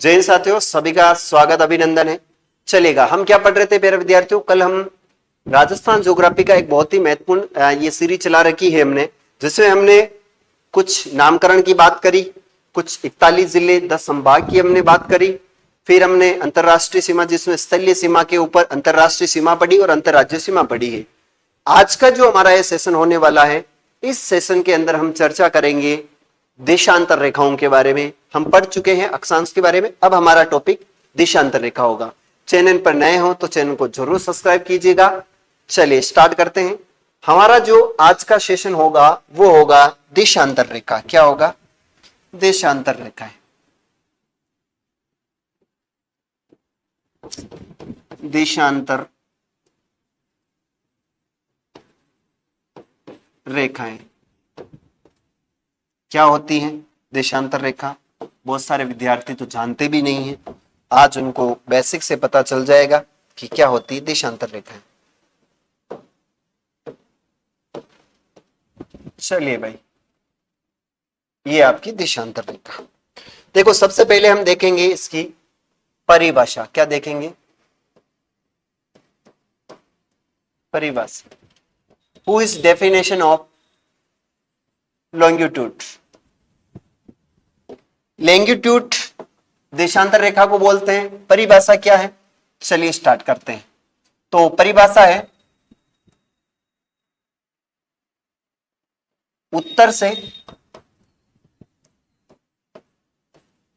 जय हिंद साथियों, सभी का स्वागत अभिनंदन है। चलेगा, हम क्या पढ़ रहे थे प्यारे विद्यार्थियों? कल हम राजस्थान ज्योग्राफी का एक बहुत ही महत्वपूर्ण ये सीरीज चला रखी है हमने, जिसमें हमने कुछ नामकरण की बात करी, कुछ 41 जिले 10 संभाग की हमने बात करी, फिर हमने अंतरराष्ट्रीय सीमा जिसमें स्थलीय सीमा के ऊपर अंतरराष्ट्रीय सीमा पढ़ी और अंतरराज्यीय सीमा पढ़ी है। आज का जो हमारा ये सेशन होने वाला है, इस सेशन के अंदर हम चर्चा करेंगे देशांतर रेखाओं के बारे में। हम पढ़ चुके हैं अक्षांश के बारे में, अब हमारा टॉपिक देशांतर रेखा होगा। चैनल पर नए हो तो चैनल को जरूर सब्सक्राइब कीजिएगा। चलिए स्टार्ट करते हैं। हमारा जो आज का सेशन होगा वो होगा देशांतर रेखा। क्या होगा? देशांतर रेखा है। देशांतर रेखाएं क्या होती हैं? देशांतर रेखा बहुत सारे विद्यार्थी तो जानते भी नहीं हैं, आज उनको बेसिक से पता चल जाएगा कि क्या होती है देशांतर रेखाएं। चलिए भाई, ये आपकी देशांतर रेखा। देखो, सबसे पहले हम देखेंगे इसकी परिभाषा। क्या देखेंगे? परिभाषा। Who is definition of longitude? Longitude देशांतर रेखा को बोलते हैं। परिभाषा क्या है? चलिए स्टार्ट करते हैं। तो परिभाषा है उत्तर से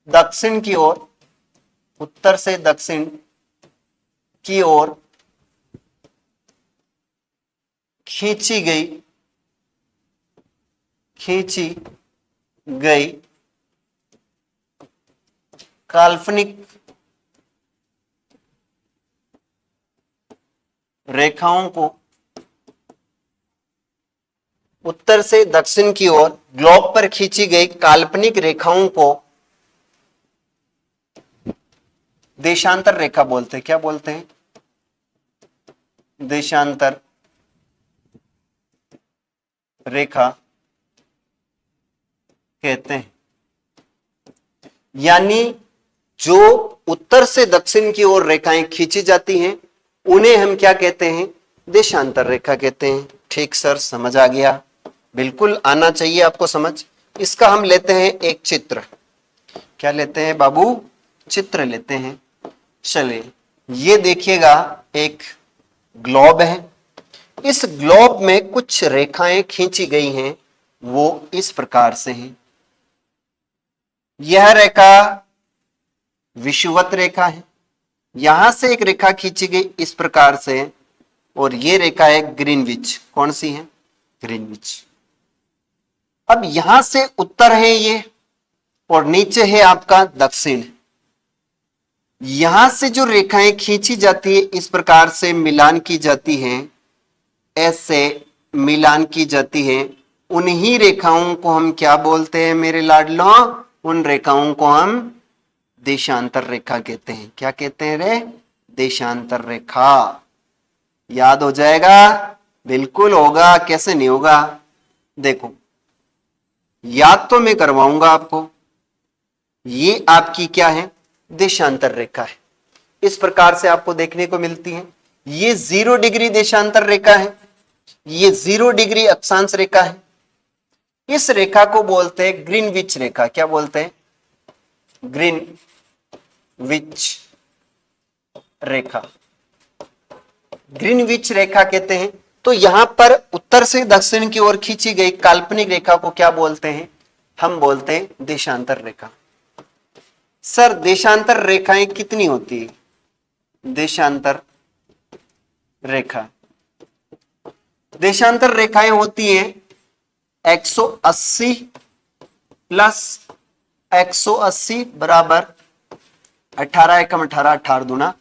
दक्षिण की ओर, उत्तर से दक्षिण की ओर खींची गई काल्पनिक रेखाओं को, उत्तर से दक्षिण की ओर ग्लोब पर खींची गई काल्पनिक रेखाओं को देशांतर रेखा बोलते हैं। क्या बोलते हैं? देशांतर रेखा कहते हैं। यानी जो उत्तर से दक्षिण की ओर रेखाएं खींची जाती हैं उन्हें हम क्या कहते हैं? देशांतर रेखा कहते हैं। ठीक सर, समझ आ गया। बिल्कुल आना चाहिए आपको समझ। इसका हम लेते हैं एक चित्र। क्या लेते हैं बाबू? चित्र लेते हैं। चलिए, ये देखिएगा एक ग्लोब है। इस ग्लोब में कुछ रेखाएं खींची गई हैं, वो इस प्रकार से हैं। यह रेखा विषुवत रेखा है। यहां से एक रेखा खींची गई इस प्रकार से, और ये रेखा है ग्रीनविच। कौन सी है? ग्रीनविच। अब यहां से उत्तर है ये, और नीचे है आपका दक्षिण। यहां से जो रेखाएं खींची जाती है इस प्रकार से मिलान की जाती हैं, ऐसे मिलान की जाती है। उन्हीं रेखाओं को हम क्या बोलते हैं मेरे लाडलों? उन रेखाओं को हम देशांतर रेखा कहते हैं। क्या कहते हैं रे? देशांतर रेखा। याद हो जाएगा? बिल्कुल होगा, कैसे नहीं होगा। देखो, याद तो मैं करवाऊंगा आपको। ये आपकी क्या है? देशांतर रेखा है। इस प्रकार से आपको देखने को मिलती है। ये 0 डिग्री देशांतर रेखा है, ये 0 डिग्री अक्षांश रेखा है। इस रेखा को बोलते हैं ग्रीनविच रेखा। क्या बोलते हैं? ग्रीनविच रेखा। ग्रीनविच रेखा कहते हैं। तो यहां पर उत्तर से दक्षिण की ओर खींची गई काल्पनिक रेखा को क्या बोलते हैं? हम बोलते हैं देशांतर रेखा। सर, देशांतर रेखाएं कितनी होती है? देशांतर रेखा, देशांतर रेखाएं होती हैं 180 प्लस 180 बराबर 18 एकम 18, 18 दूना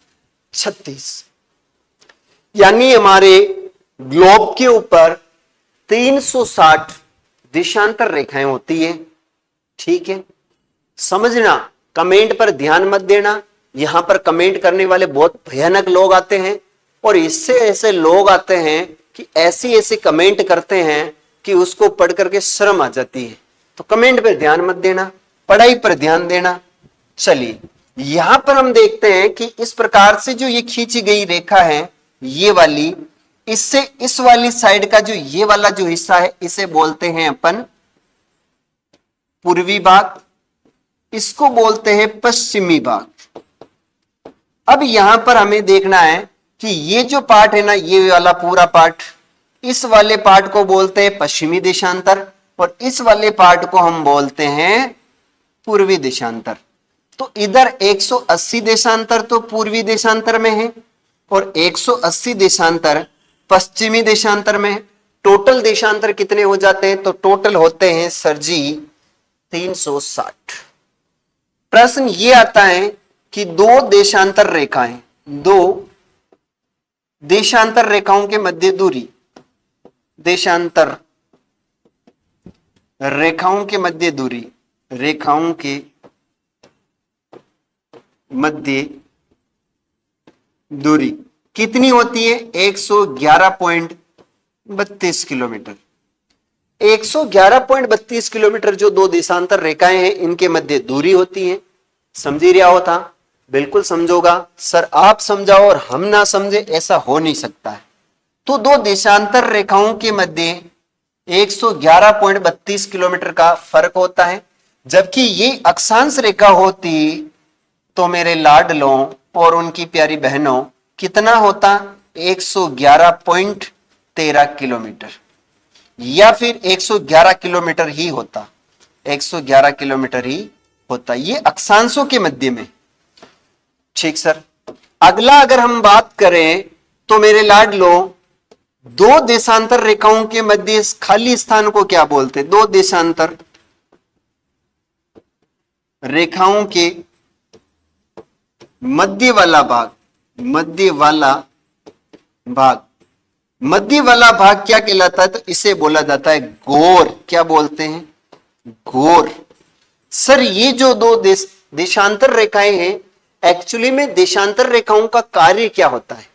36। यानी हमारे ग्लोब के ऊपर 360 देशांतर रेखाएं होती है। ठीक है, समझना। कमेंट पर ध्यान मत देना। यहां पर कमेंट करने वाले बहुत भयानक लोग आते हैं, और इससे ऐसे लोग आते हैं कि ऐसी ऐसी कमेंट करते हैं कि उसको पढ़ करके शर्म आ जाती है। तो कमेंट पर ध्यान मत देना, पढ़ाई पर ध्यान देना। चलिए, यहां पर हम देखते हैं कि इस प्रकार से जो ये खींची गई रेखा है, ये वाली, इससे इस वाली साइड का जो ये वाला जो हिस्सा है, इसे बोलते हैं अपन पूर्वी भाग, इसको बोलते हैं पश्चिमी भाग। अब यहां पर हमें देखना है कि ये जो पार्ट है ना, ये वाला पूरा पार्ट, इस वाले पार्ट को बोलते हैं पश्चिमी देशांतर और इस वाले पार्ट को हम बोलते हैं पूर्वी देशांतर। तो इधर 180 देशांतर तो पूर्वी देशांतर में है और 180 देशांतर पश्चिमी देशांतर में है। टोटल देशांतर कितने हो जाते हैं? तो टोटल होते हैं सर जी 360। प्रश्न ये आता है कि दो देशांतर रेखाएं, दो देशांतर रेखाओं के मध्य दूरी, देशांतर रेखाओं के मध्य दूरी, रेखाओं के मध्य दूरी कितनी होती है? 111.32 किलोमीटर। 111.32 किलोमीटर जो दो देशांतर रेखाएं हैं, इनके मध्य दूरी होती है। समझी रहा होता? बिल्कुल समझोगा सर, आप समझाओ और हम ना समझे, ऐसा हो नहीं सकता है। तो दो देशांतर रेखाओं के मध्य 111.32 किलोमीटर का फर्क होता है। जबकि ये अक्षांश रेखा होती तो मेरे लाडलों और उनकी प्यारी बहनों कितना होता? 111.13 किलोमीटर या फिर 111 किलोमीटर ही होता, 111 किलोमीटर ही होता, ये अक्षांशों के मध्य में। ठीक सर। अगला अगर हम बात करें तो मेरे लाडलों, दो देशांतर रेखाओं के मध्य इस खाली स्थान को क्या बोलते हैं? दो देशांतर रेखाओं के मध्य वाला भाग, मध्य वाला भाग, मध्य वाला भाग क्या कहलाता है? तो इसे बोला जाता है गोर। क्या बोलते हैं? गोर। सर ये जो दो देशांतर रेखाएं हैं, एक्चुअली में देशांतर रेखाओं का कार्य क्या होता है?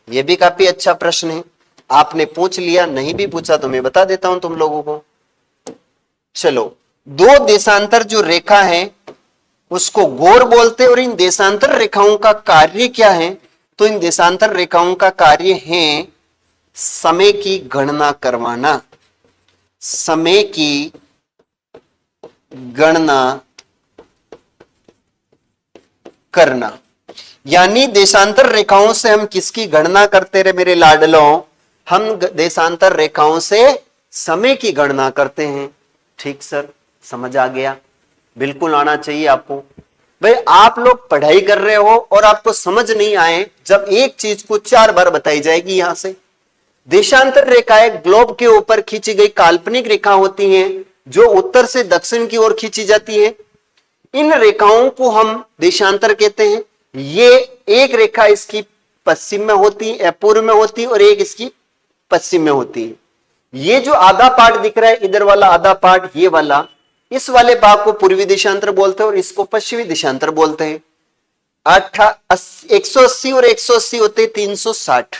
यह भी काफी अच्छा प्रश्न है, आपने पूछ लिया, नहीं भी पूछा तो मैं बता देता हूं तुम लोगों को। चलो, दो देशांतर जो रेखा है उसको गोर बोलते हैं और इन देशांतर रेखाओं का कार्य क्या है? तो इन देशांतर रेखाओं का कार्य है समय की गणना करवाना, समय की गणना करना। यानी देशांतर रेखाओं से हम किसकी गणना करते रहे मेरे लाडलों? हम देशांतर रेखाओं से समय की गणना करते हैं। ठीक सर, समझ आ गया? बिल्कुल आना चाहिए आपको। भाई आप लोग पढ़ाई कर रहे हो और आपको समझ नहीं आए जब एक चीज को 4 बार बताई जाएगी। यहां से देशांतर रेखाएं ग्लोब के ऊपर खींची गई काल्पनिक रेखा होती हैं जो उत्तर से दक्षिण की ओर खींची जाती है। इन रेखाओं को हम देशांतर कहते हैं। ये एक रेखा इसकी पश्चिम में होती है, पूर्व में होती है और एक इसकी पश्चिम में होती है। ये जो आधा पार्ट दिख रहा है, इधर वाला आधा पार्ट, ये वाला, इस वाले भाग को पूर्वी देशांतर बोलते हैं और इसको पश्चिमी देशांतर बोलते हैं। 180 और 180 होते 360,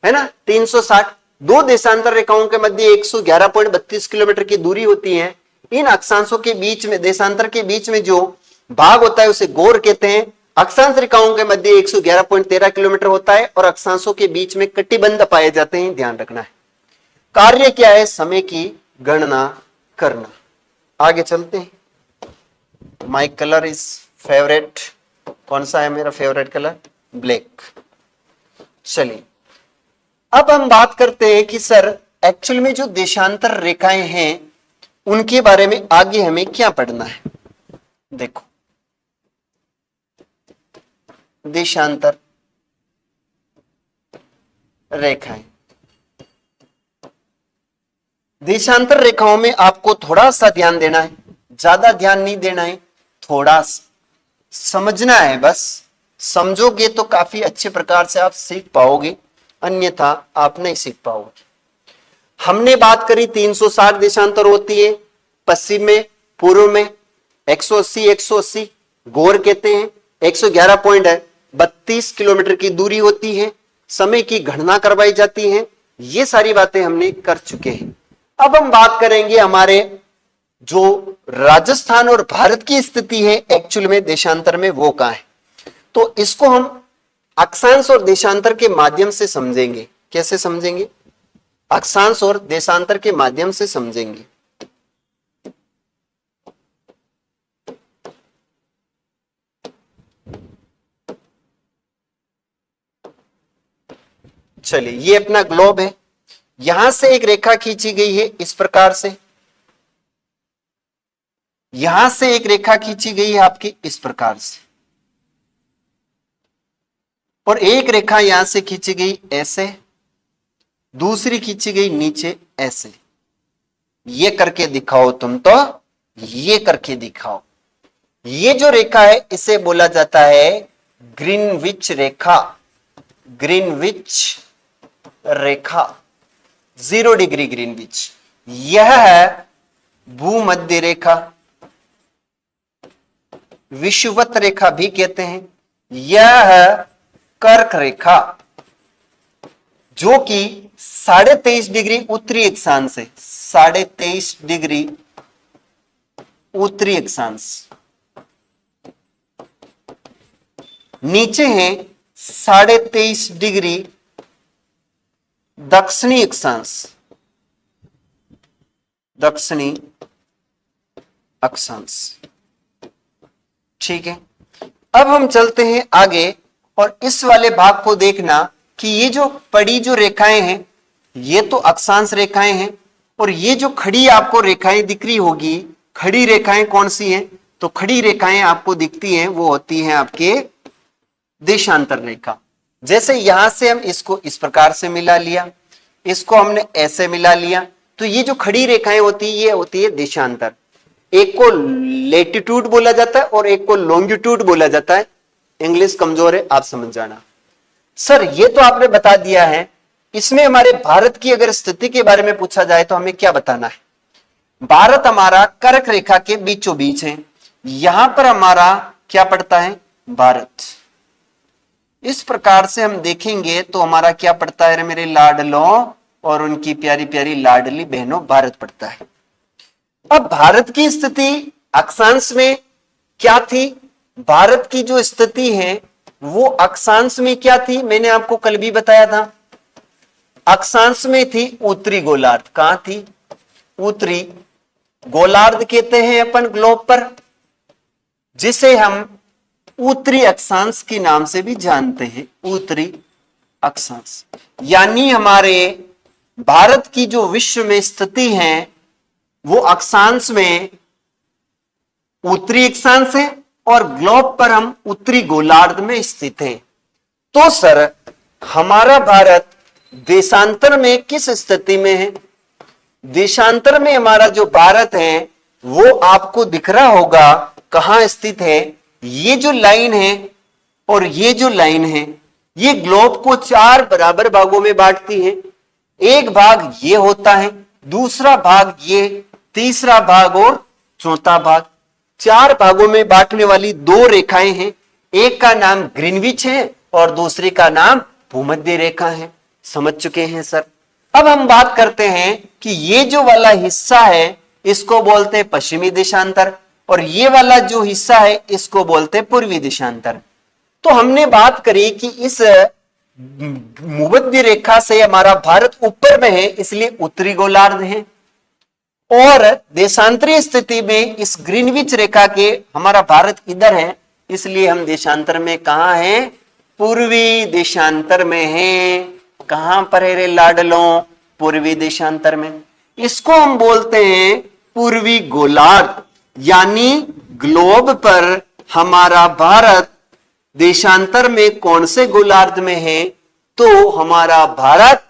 है ना? 360 दो देशांतर रेखाओं के मध्य 111.32 किलोमीटर की दूरी होती है। इन अक्षांशों के बीच में, देशांतर के बीच में जो भाग होता है उसे गोर कहते हैं। अक्षांश रेखाओं के मध्य 111.13 किलोमीटर होता है और अक्षांशों के बीच में कटिबंध पाए जाते हैं, ध्यान रखना है। कार्य क्या है? समय की गणना करना। आगे चलते हैं। माई कलर इज फेवरेट, कौन सा है मेरा फेवरेट कलर? ब्लैक। चलिए, अब हम बात करते हैं कि सर एक्चुअल में जो देशांतर रेखाएं हैं उनके बारे में आगे हमें क्या पढ़ना है। देखो, देशांतर रेखाएं, देशांतर रेखाओं में आपको थोड़ा सा ध्यान देना है, ज्यादा ध्यान नहीं देना है, थोड़ा समझना है। बस समझोगे तो काफी अच्छे प्रकार से आप सीख पाओगे, अन्यथा आप नहीं सीख पाओगे। हमने बात करी 360 देशांतर होती है, पश्चिम में, पूर्व में 180 180 गोर कहते हैं। 111.32 किलोमीटर की दूरी होती है, समय की गणना करवाई जाती है। ये सारी बातें हमने कर चुके हैं। अब हम बात करेंगे हमारे जो राजस्थान और भारत की स्थिति है एक्चुअल में देशांतर में, वो कहां है। तो इसको हम अक्षांश और देशांतर के माध्यम से समझेंगे। कैसे समझेंगे? अक्षांश और देशांतर के माध्यम से समझेंगे। चलिए, ये अपना ग्लोब है, यहां से एक रेखा खींची गई है इस प्रकार से, यहां से एक रेखा खींची गई है आपकी इस प्रकार से, और एक रेखा यहां से खींची गई ऐसे, दूसरी खींची गई नीचे ऐसे। ये करके दिखाओ तुम, तो ये करके दिखाओ। ये जो रेखा है इसे बोला जाता है ग्रीनविच रेखा। ग्रीनविच रेखा, 0 डिग्री ग्रीनविच। यह है भूमध्य रेखा, विषुवत रेखा भी कहते हैं। यह है कर्क रेखा, जो कि 23.5 डिग्री उत्तरी अक्षांश है। 23.5 डिग्री उत्तरी अक्षांश। नीचे है 23.5 डिग्री दक्षिणी अक्षांश। दक्षिणी अक्षांश, ठीक है। अब हम चलते हैं आगे, और इस वाले भाग को देखना कि ये जो पड़ी जो रेखाएं हैं ये तो अक्षांश रेखाएं हैं, और ये जो खड़ी आपको रेखाएं दिख रही होगी, खड़ी रेखाएं कौन सी हैं? तो खड़ी रेखाएं आपको दिखती हैं वो होती हैं आपके देशांतर रेखा। जैसे यहां से हम इसको इस प्रकार से मिला लिया, इसको हमने ऐसे मिला लिया, तो ये जो खड़ी रेखाएं होती है ये होती है देशांतर। एक को लेटिट्यूड बोला जाता है और एक को लॉन्गिट्यूड बोला जाता है। इंग्लिश कमजोर है, आप समझ जाना। सर ये तो आपने बता दिया है, इसमें हमारे भारत की अगर स्थिति के बारे में पूछा जाए तो हमें क्या बताना है? भारत हमारा कर्क रेखा के बीचों बीच है, यहां पर हमारा क्या पड़ता है? भारत। इस प्रकार से हम देखेंगे तो हमारा क्या पड़ता है मेरे लाडलों और उनकी प्यारी प्यारी लाडली बहनों? भारत पड़ता है। अब भारत की स्थिति अक्षांश में क्या थी? भारत की जो स्थिति है वो अक्षांश में क्या थी? मैंने आपको कल भी बताया था, अक्षांश में थी उत्तरी गोलार्ध। कहां थी? उत्तरी गोलार्ध कहते हैं अपन ग्लोब पर, जिसे हम उत्तरी अक्षांश के नाम से भी जानते हैं। उत्तरी अक्षांश यानी हमारे भारत की जो विश्व में स्थिति है वो अक्षांश में उत्तरी अक्षांश है, और ग्लोब पर हम उत्तरी गोलार्ध में स्थित हैं। तो सर हमारा भारत देशांतर में किस स्थिति में है? देशांतर में हमारा जो भारत है वो आपको दिख रहा होगा कहां स्थित है। ये जो लाइन है और ये जो लाइन है ये ग्लोब को 4 बराबर भागों में बांटती है। एक भाग ये होता है, दूसरा भाग ये, तीसरा भाग और चौथा भाग। 4 भागों में बांटने वाली 2 रेखाएं हैं, एक का नाम ग्रीनविच है और दूसरे का नाम भूमध्य रेखा है। समझ चुके हैं सर? अब हम बात करते हैं कि ये जो वाला हिस्सा है इसको बोलते हैं पश्चिमी देशांतर, और ये वाला जो हिस्सा है इसको बोलते हैं पूर्वी देशांतर। तो हमने बात करी कि इस भूमध्य रेखा से हमारा भारत ऊपर में है, इसलिए उत्तरी गोलार्ध है, और देशांतरीय स्थिति में इस ग्रीनविच रेखा के हमारा भारत इधर है, इसलिए हम देशांतर में कहां हैं? पूर्वी देशांतर में हैं। कहां पर है रे लाडलों? पूर्वी देशांतर में। इसको हम बोलते हैं पूर्वी गोलार्ध, यानी ग्लोब पर हमारा भारत देशांतर में कौन से गोलार्ध में है? तो हमारा भारत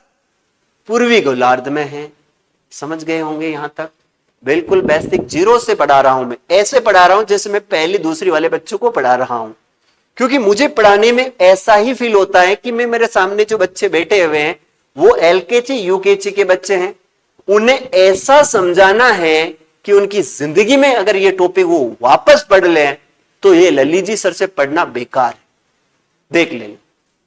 पूर्वी गोलार्ध में है। समझ गए होंगे यहां तक? बिल्कुल बेसिक 0 से पढ़ा रहा हूं मैं, ऐसे पढ़ा रहा हूं जैसे मैं पहली दूसरी वाले बच्चों को पढ़ा रहा हूं, क्योंकि मुझे पढ़ाने में ऐसा ही फील होता है कि मैं मेरे सामने जो बच्चे बैठे हुए हैं वो एलकेजी यूकेजी के बच्चे हैं, उन्हें ऐसा समझाना है कि उनकी जिंदगी में अगर ये टॉपिक वो वापस पढ़ लें तो ये लली जी सर से पढ़ना बेकार है। देख लें,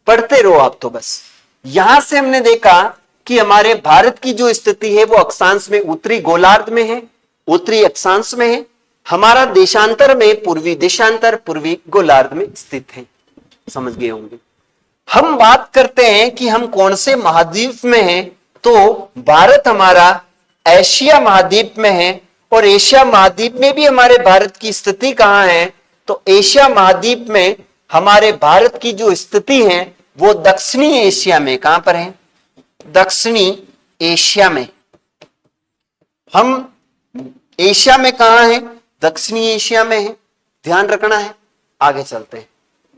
पढ़ते रहो आप तो बस। यहां से हमने देखा कि हमारे भारत की जो स्थिति है वो अक्षांश में उत्तरी गोलार्ध में है, उत्तरी अक्षांश में है, हमारा देशांतर में पूर्वी देशांतर पूर्वी गोलार्ध में स्थित है। समझ गए होंगे। हम बात करते हैं कि हम कौन से महाद्वीप में हैं, तो भारत हमारा एशिया महाद्वीप में है, और एशिया महाद्वीप में भी हमारे भारत की स्थिति कहां है, तो एशिया महाद्वीप में हमारे भारत की जो स्थिति है वो दक्षिणी एशिया में। कहां पर है? दक्षिणी एशिया में। हम एशिया में कहां है? दक्षिणी एशिया में है, ध्यान रखना है। आगे चलते हैं।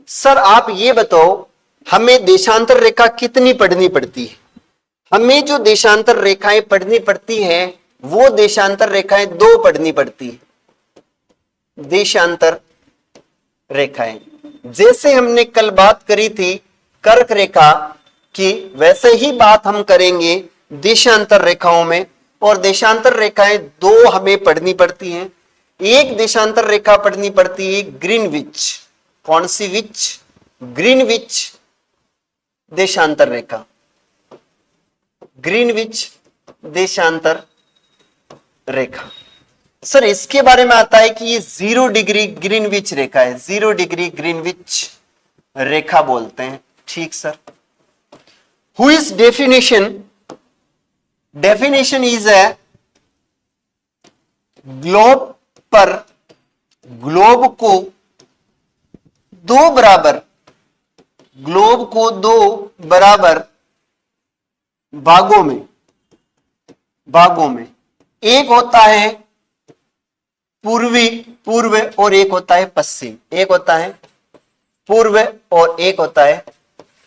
सर आप ये बताओ, हमें देशांतर रेखा कितनी पढ़नी पड़ती है? हमें जो देशांतर रेखाएं पढ़नी पड़ती है वो देशांतर रेखाएं 2 पढ़नी पड़ती है। देशांतर रेखाएं, जैसे हमने कल बात करी थी कर्क रेखा की, वैसे ही बात हम करेंगे देशांतर रेखाओं में। और देशांतर रेखाएं 2 हमें पढ़नी पड़ती हैं। एक देशांतर रेखा पढ़नी पड़ती है ग्रीनविच। कौन सी विच? ग्रीनविच देशांतर रेखा, ग्रीनविच देशांतर रेखा। सर इसके बारे में आता है कि ये 0 डिग्री ग्रीनविच रेखा है, 0 डिग्री ग्रीनविच रेखा बोलते हैं। ठीक sir. Who is definition? Definition is है ग्लोब पर, ग्लोब को 2 बराबर, ग्लोब को 2 बराबर भागों में एक होता है पूर्व और एक होता है पश्चिम। एक होता है पूर्व और एक होता है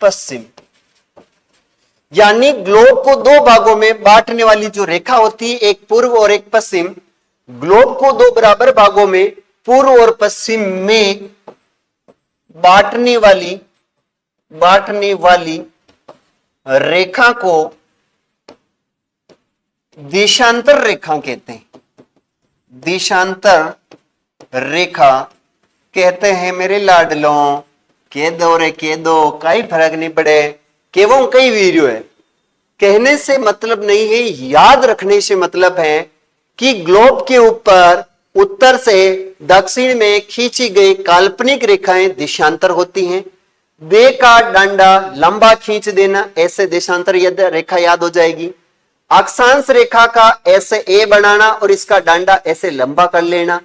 पश्चिम। यानी ग्लोब को 2 भागों में बांटने वाली जो रेखा होती है, एक पूर्व और एक पश्चिम, ग्लोब को 2 बराबर भागों में पूर्व और पश्चिम में बांटने वाली रेखा को देशांतर रेखा कहते हैं। देशांतर रेखा कहते हैं मेरे लाडलों। कह दो रे कह दो, कोई फर्क नहीं पड़े, केवल कई वीडियो है। कहने से मतलब नहीं है, याद रखने से मतलब है कि ग्लोब के ऊपर उत्तर से दक्षिण में खींची गई काल्पनिक रेखाएं देशांतर होती हैं। दे का डंडा लंबा खींच देना, ऐसे देशांतर रेखा याद हो जाएगी। अक्षांश रेखा का ऐसे ए बनाना और इसका डंडा ऐसे लंबा कर लेना।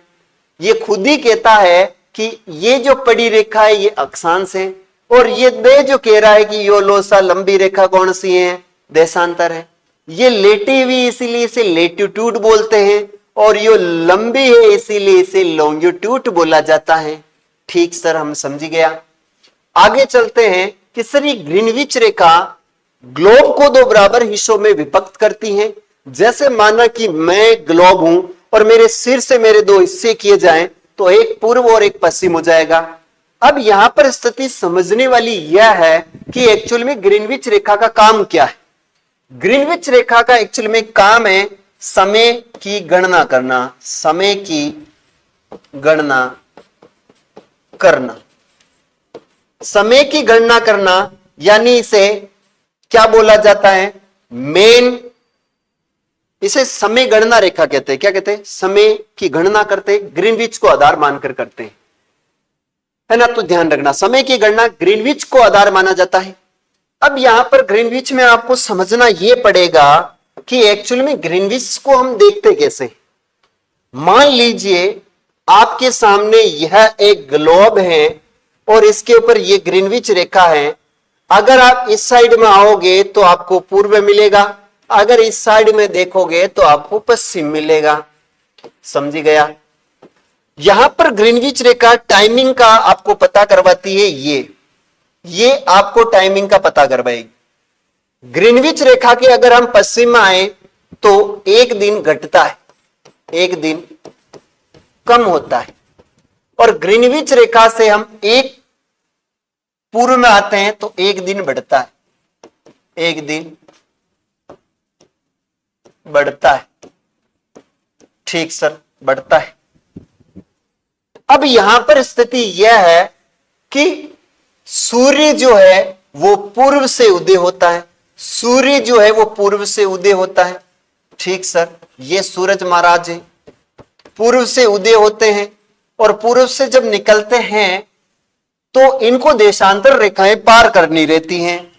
ये खुद ही कहता है कि ये जो पड़ी रेखा है ये अक्षांश है, और ये दे जो कह रहा है कि यो लोसा लंबी रेखा कौन सी है, देशांतर है। ये लेटी हुई इसीलिए इसे लेटिट्यूड बोलते हैं, और यो लंबी है इसीलिए इसे लॉन्गिट्यूड बोला जाता है। ठीक सर, हम समझ गया। आगे चलते हैं कि सर ये ग्रीनविच रेखा ग्लोब को 2 बराबर हिस्सों में विभक्त करती है। जैसे माना कि मैं ग्लोब हूं और मेरे सिर से मेरे 2 हिस्से किए जाएं तो एक पूर्व और एक पश्चिम हो जाएगा। अब यहां पर स्थिति समझने वाली यह है कि एक्चुअल में ग्रीनविच रेखा का काम क्या है। ग्रीनविच रेखा का एक्चुअल में काम है समय की गणना करना, समय की गणना करना, समय की गणना करना। यानी इसे क्या बोला जाता है, मेन, इसे समय गणना रेखा कहते हैं। क्या कहते हैं? समय की गणना करते हैं, ग्रीनविच को आधार मानकर करते हैं, है ना। तो ध्यान रखना, समय की गणना ग्रीनविच को आधार माना जाता है। अब यहां पर ग्रीनविच में आपको समझना यह पड़ेगा कि एक्चुअल में ग्रीनविच को हम देखते कैसे। मान लीजिए आपके सामने यह एक ग्लोब है और इसके ऊपर यह ग्रीनविच रेखा है। अगर आप इस साइड में आओगे तो आपको पूर्व मिलेगा, अगर इस साइड में देखोगे तो आपको पश्चिम मिलेगा। समझ गया? यहां पर ग्रीनविच रेखा टाइमिंग का आपको पता करवाती है। ये आपको टाइमिंग का पता करवाएगी। ग्रीनविच रेखा के अगर हम पश्चिम में आए तो 1 दिन घटता है, 1 दिन कम होता है। और ग्रीनविच रेखा से हम 1 पूर्व में आते हैं तो 1 दिन बढ़ता है, 1 दिन बढ़ता है। ठीक सर, बढ़ता है। अब यहां पर स्थिति यह है कि सूर्य जो है वो पूर्व से उदय होता है, सूर्य जो है वो पूर्व से उदय होता है। ठीक सर, ये सूरज महाराज है पूर्व से उदय होते हैं और पूर्व से जब निकलते हैं तो इनको देशांतर रेखाएं पार करनी रहती हैं।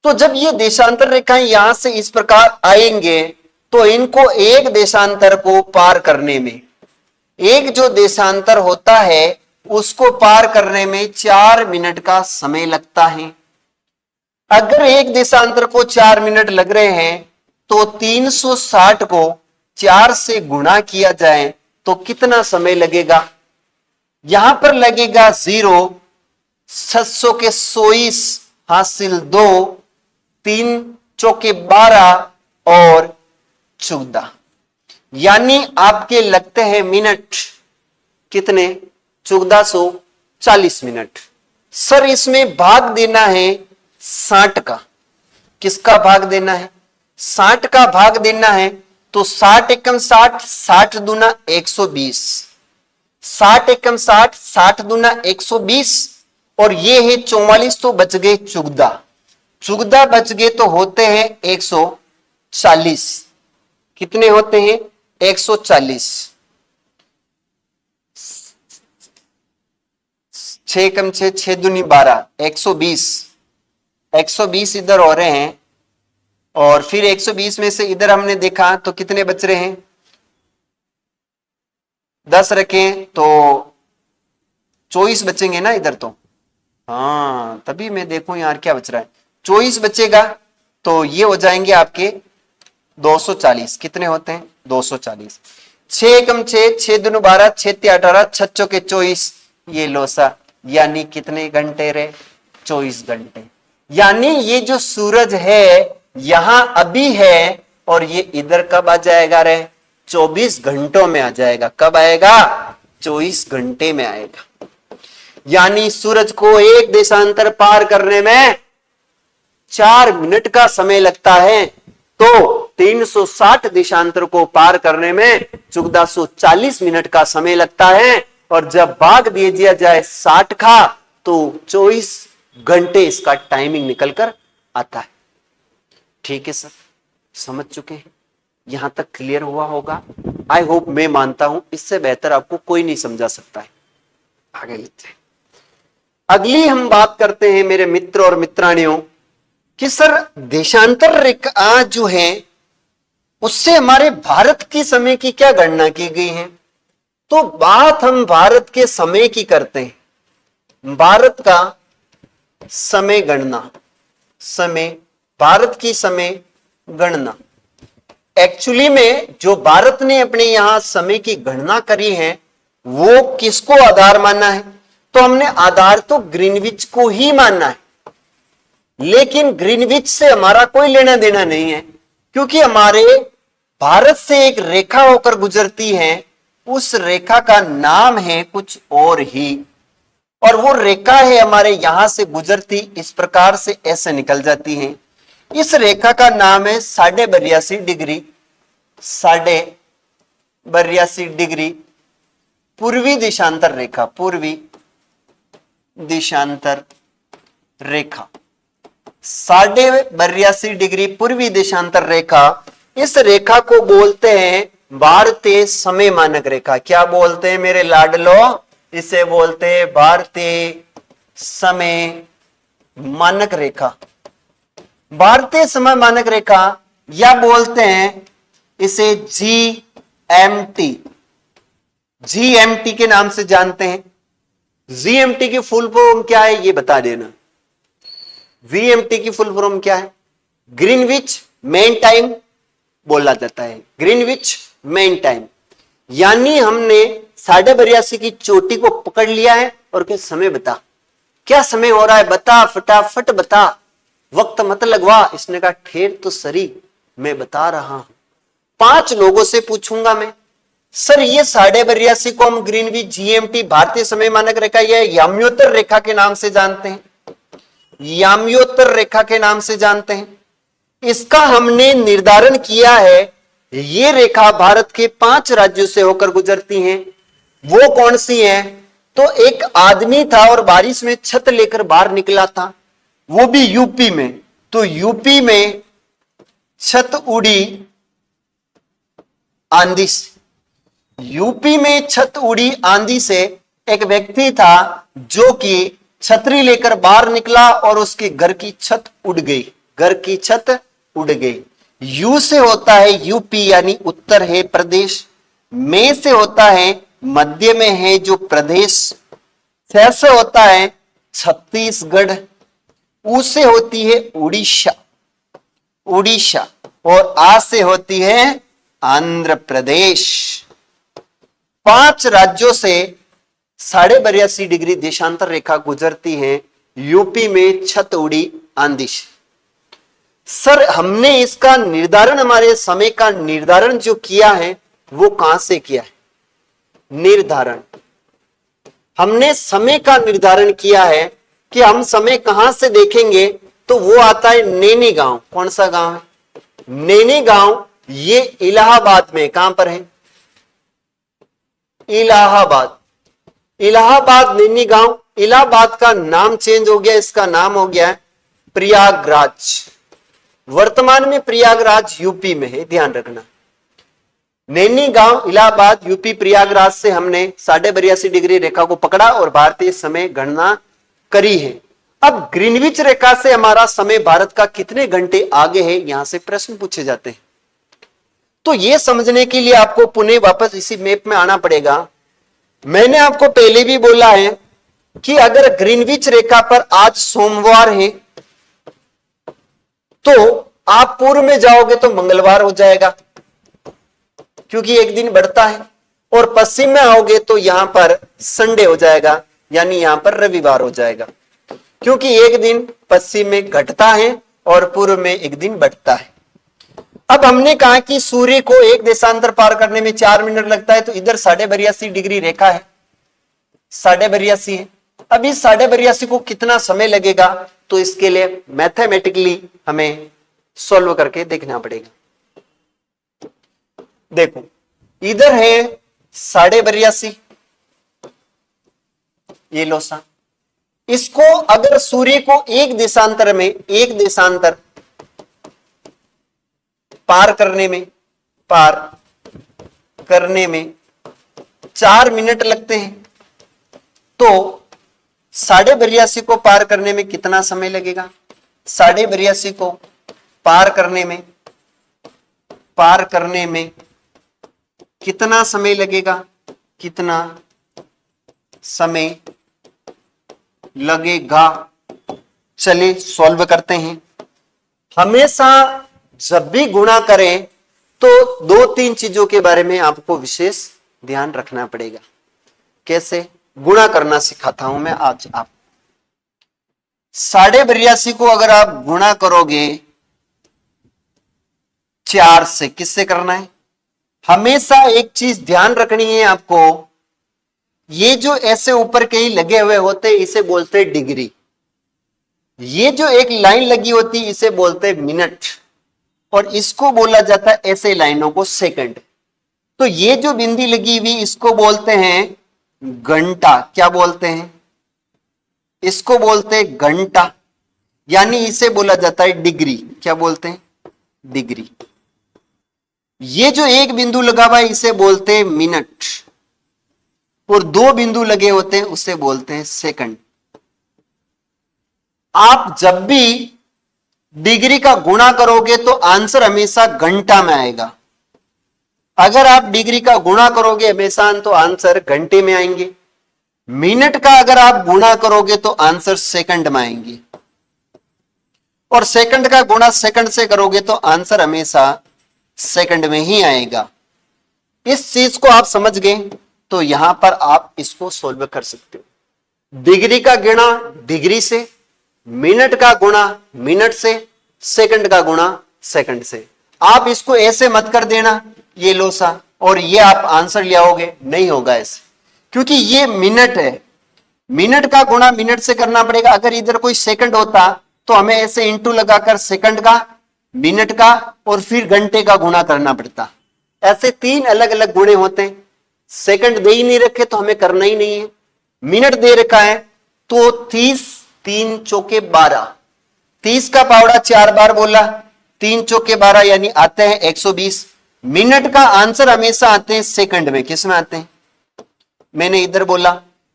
तो जब ये देशांतर रेखाएं यहां से इस प्रकार आएंगे तो इनको एक देशांतर को पार करने में, एक जो देशांतर होता है उसको पार करने में 4 मिनट का समय लगता है। अगर एक देशांतर को 4 मिनट लग रहे हैं तो 360 को 4 से गुणा किया जाए तो कितना समय लगेगा? यहां पर लगेगा 0, 700 के 100 हासिल 2, 3 चौके 12 और 14, यानी आपके लगते हैं मिनट कितने? 1440 मिनट। सर इसमें भाग देना है 60 का। किसका भाग देना है? 60 का भाग देना है तो 60 एकम 60, 60 दूना 120, 60 एकम 60, 60 दूना 120 और ये है 44 तो बच गए 14, 14 बच गए तो होते हैं 140। कितने होते हैं? 140। 6 कम 6, 6 दूनी 12, 120, 120 इधर हो रहे हैं और फिर 120 में से इधर हमने देखा तो कितने बच रहे हैं? 10 रखें तो 24 बचेंगे ना इधर तो। हाँ तभी मैं देखूं यार क्या बच रहा है। 24 बचेगा तो ये हो जाएंगे आपके 240। कितने होते हैं? 240। 6 कम 6, 6 दूनी 12, 6 ते 18, 6 चौके 24, ये लोसा, यानी कितने घंटे रहे? 24 घंटे। यानी ये जो सूरज है यहां अभी है और ये इधर कब आ जाएगा रे? 24 घंटों में आ जाएगा। कब आएगा? 24 घंटे में आएगा। यानी सूरज को एक देशांतर पार करने में 4 मिनट का समय लगता है तो 360 देशांतर को पार करने में 1440 मिनट का समय लगता है और जब भाग दे दिया जाए 60 का तो 24 घंटे इसका टाइमिंग निकलकर आता है। ठीक है सर, समझ चुके हैं? यहां तक क्लियर हुआ होगा आई होप। मैं मानता हूं इससे बेहतर आपको कोई नहीं समझा सकता है। आगे लेते हैं। अगली हम बात करते हैं मेरे मित्र और मित्राणियों कि सर देशांतर रेखा जो है उससे हमारे भारत की समय की क्या गणना की गई है? तो बात हम भारत के समय की करते हैं। भारत का समय गणना, समय, भारत की समय गणना। एक्चुअली में जो भारत ने अपने यहां समय की गणना करी है वो किसको आधार माना है? तो हमने आधार तो ग्रीनविच को ही माना है, लेकिन ग्रीनविच से हमारा कोई लेना देना नहीं है क्योंकि हमारे भारत से एक रेखा होकर गुजरती है, उस रेखा का नाम है कुछ और ही, और वो रेखा है हमारे यहां से गुजरती इस प्रकार से ऐसे निकल जाती है। इस रेखा का नाम है 82.5 डिग्री, 82.5 डिग्री पूर्वी देशांतर रेखा, पूर्वी देशांतर रेखा, 82.5 डिग्री पूर्वी देशांतर रेखा। इस रेखा को बोलते हैं भारतीय समय मानक रेखा। क्या बोलते हैं मेरे लाडलो? इसे बोलते हैं भारतीय समय मानक रेखा, भारतीय समय मानक रेखा, या बोलते हैं इसे GMT, GMT के नाम से जानते हैं। GMT की फुल फॉर्म क्या है ये बता देना। VMT की फुल फॉर्म क्या है? ग्रीनविच मेन टाइम बोला जाता है, ग्रीनविच मेन टाइम। यानी हमने 82.5 की चोटी को पकड़ लिया है और क्या समय बता, क्या समय हो रहा है बता, फटाफट बता, वक्त मत लगवा। इसने कहा ठेर तो सरी, मैं बता रहा हूं। 5 लोगों से पूछूंगा मैं, सर ये 82.5 को हम ग्रीनविच GMT भारतीय समय मानक रेखा या याम्योत्तर रेखा के नाम से जानते हैं, याम्योत्तर रेखा के नाम से जानते हैं। इसका हमने निर्धारण किया है, ये रेखा भारत के 5 राज्यों से होकर गुजरती हैं। वो कौन सी है? तो एक आदमी था और बारिश में छत लेकर बाहर निकला था, वो भी यूपी में। तो यूपी में छत उड़ी आंधी से, यूपी में छत उड़ी आंधी से एक व्यक्ति था जो कि छतरी लेकर बाहर निकला और उसके घर की छत उड़ गई। घर की छत उड़ गई। यू से होता है यूपी यानी उत्तर है प्रदेश। में से होता है मध्य में है जो प्रदेश। से होता है छत्तीसगढ़। ऊ से होती है उड़ीसा। उड़ीसा। और आ से होती है आंध्र प्रदेश। 5 राज्यों से 82.5 डिग्री देशांतर रेखा गुजरती है यूपी में छत उड़ी आंधी से। सर हमने इसका निर्धारण, हमारे समय का निर्धारण जो किया है वो कहां से किया है? निर्धारण हमने समय का निर्धारण किया है कि हम समय कहां से देखेंगे, तो वो आता है नैनी गांव। कौन सा गांव है? नैनी गांव। ये इलाहाबाद में, कहां पर है? इलाहाबाद। इलाहाबाद नैनी गांव। इलाहाबाद का नाम चेंज हो गया, इसका नाम हो गया है प्रयागराज। वर्तमान में प्रयागराज यूपी में है, ध्यान रखना। नैनी गांव, इलाहाबाद, यूपी, प्रयागराज से हमने 82.5 डिग्री रेखा को पकड़ा और भारतीय समय गणना करी है। अब ग्रीनविच रेखा से हमारा समय भारत का कितने घंटे आगे है, यहां से प्रश्न पूछे जाते हैं। तो यह समझने के लिए आपको पुनः वापस इसी मैप में आना पड़ेगा। मैंने आपको पहले भी बोला है कि अगर ग्रीनविच रेखा पर आज सोमवार है तो आप पूर्व में जाओगे तो मंगलवार हो जाएगा, क्योंकि एक दिन बढ़ता है। और पश्चिम में आओगे तो यहां पर संडे हो जाएगा, यानी यहां पर रविवार हो जाएगा, क्योंकि एक दिन पश्चिम में घटता है और पूर्व में एक दिन बढ़ता है। अब हमने कहा कि सूर्य को एक देशांतर पार करने में 4 मिनट लगता है, तो इधर 82.5 डिग्री रेखा है, 82.5 है। अब इस 82.5 को कितना समय लगेगा, तो इसके लिए मैथमेटिकली हमें सॉल्व करके देखना पड़ेगा। देखो इधर है 82.5, ये लोसा। इसको अगर सूर्य को एक देशांतर में, एक देशांतर पार करने में 4 मिनट लगते हैं, तो 82.5 को पार करने में कितना समय लगेगा? 82.5 को पार करने में कितना समय लगेगा? कितना समय लगेगा? चलिए सॉल्व करते हैं। हमेशा जब भी गुणा करें तो 2-3 चीजों के बारे में आपको विशेष ध्यान रखना पड़ेगा। कैसे गुणा करना सिखाता हूं मैं आज आप। 82.5 को अगर आप गुणा करोगे 4 से, किससे करना है? हमेशा एक चीज ध्यान रखनी है आपको, ये जो ऐसे ऊपर कहीं लगे हुए होते इसे बोलते हैं डिग्री। ये जो एक लाइन लगी होती इसे बोलते हैं मिनट, और इसको बोला जाता है ऐसे लाइनों को सेकंड। तो ये जो बिंदी लगी हुई इसको बोलते हैं घंटा। क्या बोलते हैं? इसको बोलते हैं घंटा, यानी इसे बोला जाता है डिग्री। क्या बोलते हैं? डिग्री। ये जो एक बिंदु लगा हुआ है इसे बोलते हैं मिनट, और 2 बिंदु लगे होते हैं उसे बोलते हैं सेकंड। आप जब भी डिग्री का गुणा करोगे तो आंसर हमेशा घंटा में आएगा। अगर आप डिग्री का गुणा करोगे हमेशा तो आंसर घंटे में आएंगे। मिनट का अगर आप गुणा करोगे तो आंसर सेकंड में आएंगे, और सेकंड का गुणा सेकंड से करोगे तो आंसर हमेशा सेकंड में ही आएगा। इस चीज को आप समझ गए तो यहां पर आप इसको सोल्व कर सकते हो। डिग्री का गुणा डिग्री से, मिनट का गुणा मिनट से, सेकंड का गुणा सेकंड से। आप इसको ऐसे मत कर देना ये लोसा और ये आप आंसर ले आओगे, नहीं होगा ऐसे, क्योंकि ये मिनट है। मिनट का गुणा मिनट से करना पड़ेगा। अगर इधर कोई सेकंड होता तो हमें ऐसे इंटू लगाकर सेकंड का, मिनट का और फिर घंटे का गुणा करना पड़ता। ऐसे 3 अलग अलग गुणे होते हैं। सेकंड दे ही नहीं रखे तो हमें करना ही नहीं है। मिनट दे रखा है तो 30, 3 चौके 12, 30 का पावड़ा 4 बार बोला, 3 चौके 12 यानी आते हैं 120। मिनट का आंसर हमेशा आते हैं सेकंड में। किस में आते हैं? मैंने इधर बोला